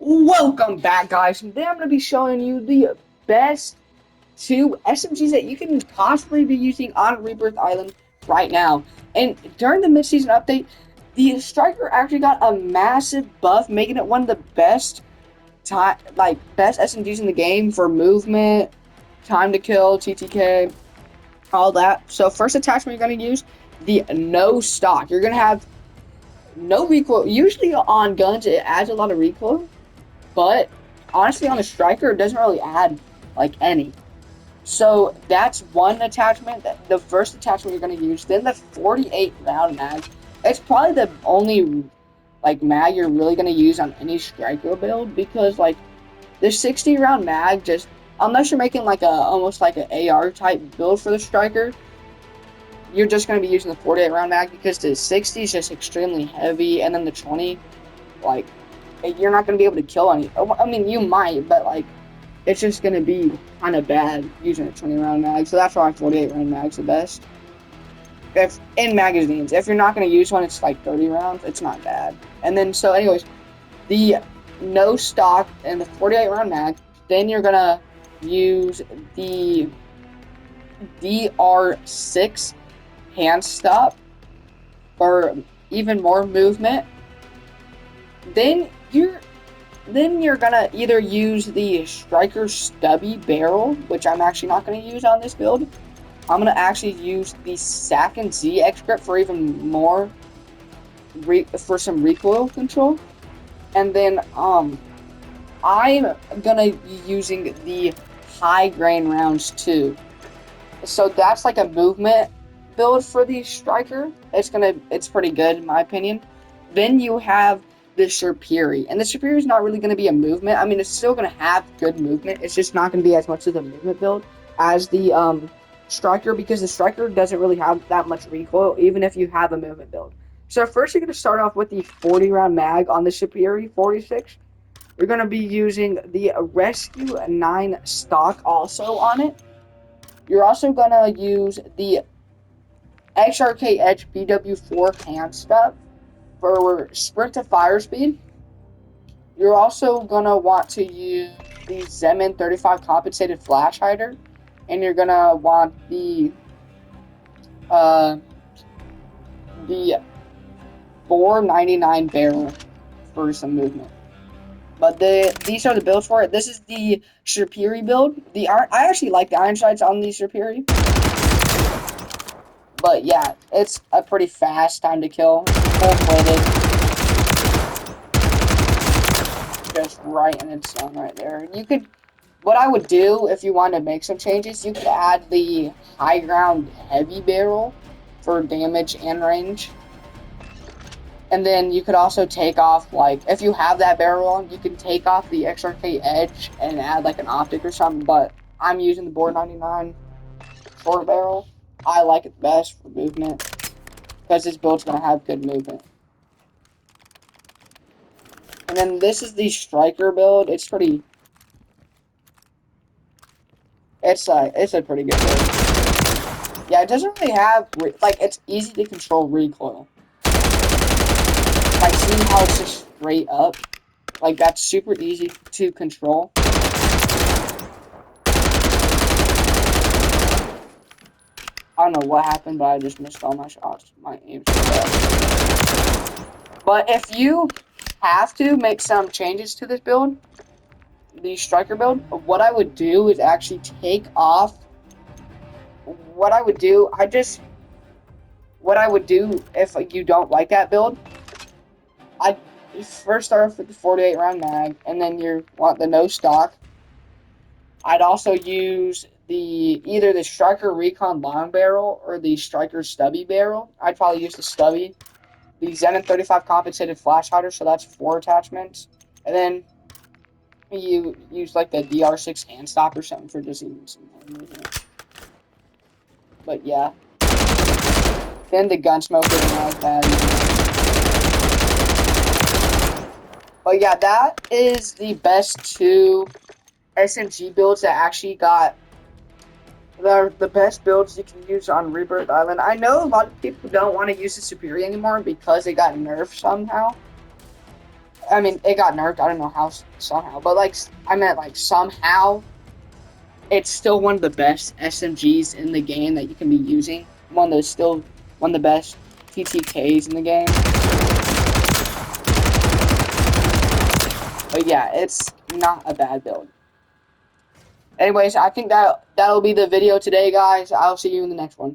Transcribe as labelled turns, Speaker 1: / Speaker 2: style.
Speaker 1: Welcome back, guys. Today I'm going to be showing you the best two SMGs that you can possibly be using on Rebirth Island right now. And during the mid-season update, the Striker actually got a massive buff, making it one of the best SMGs in the game for movement, time to kill, TTK, all that. So first attachment you're going to use, the no stock. You're going to have no recoil. Usually on guns, it adds a lot of recoil. But honestly, on a striker, it doesn't really add like any. So that's one attachment. The first attachment you're going to use. Then the 48 round mag. It's probably the only mag you're really going to use on any striker build because the 60 round mag just unless you're making almost like an AR type build for the striker, you're just going to be using the 48 round mag because the 60 is just extremely heavy, and then the 20 you're not going to be able to kill any. I mean, you might, but it's just going to be kind of bad using a 20 round mag. So that's why 48 round mag's the best. If in magazines, if you're not going to use one, it's like 30 rounds. It's not bad. And then, so anyways, the no stock and the 48 round mag. Then you're going to use the DR6 hand stop for even more movement. Then you're gonna either use the Striker Stubby Barrel, which I'm actually not gonna use on this build. I'm gonna actually use the Sack and Z X Grip for even more for some recoil control. And then I'm gonna be using the high grain rounds too. So that's like a movement build for the Striker. It's pretty good in my opinion. Then you have the Shapiri, and the Shapiri is not really going to be a movement. I mean, it's still going to have good movement. It's just not going to be as much of a movement build as the Striker, because the Striker doesn't really have that much recoil, even if you have a movement build. So first, you're going to start off with the 40 round mag on the Shapiri 46. You're going to be using the Rescue 9 stock also on it. You're also going to use the XRK Edge BW4 hand stuff for sprint to fire speed. You're also gonna want to use the Zemin 35 compensated flash hider, and you're gonna want the 499 barrel for some movement. But these are the builds for it. This is the Shapiri build. I actually like the iron sights on the Shapiri. But yeah, it's a pretty fast time to kill. Full-plated. Just right in its zone right there. What I would do if you want to make some changes, you could add the high ground heavy barrel for damage and range. And then you could also take off, if you have that barrel on, you can take off the XRK Edge and add an optic or something, but I'm using the Bore 99 short barrel. I like it best for movement because this build's going to have good movement. And then this is the Striker build. It's a pretty good build. Yeah, it doesn't really have, it's easy to control recoil. See how it's just straight up? That's super easy to control. I don't know what happened, but I just missed all my shots. My aim's But if you have to make some changes to this build, the Striker build, what I would do is actually take off. What I would do if you don't like that build, I'd first start off with the 48 round mag, and then you want the no stock. I'd also use either the Striker Recon long barrel or the Striker Stubby barrel. I'd probably use the Stubby. The Zenin 35 compensated flash hider, so that's 4 attachments. And then you use the DR6 hand stop or something for just even some movement. But yeah. Then the Gunsmoker and like that. But yeah, that is the best 2 SMG builds that actually got the best builds you can use on Rebirth Island. I know a lot of people don't want to use the Superior anymore because it got nerfed somehow. I mean, it got nerfed. I don't know how somehow, but like I meant like somehow, it's still one of the best SMGs in the game that you can be using. One of the best TTKs in the game. But yeah, it's not a bad build. Anyways, I think that'll be the video today, guys. I'll see you in the next one.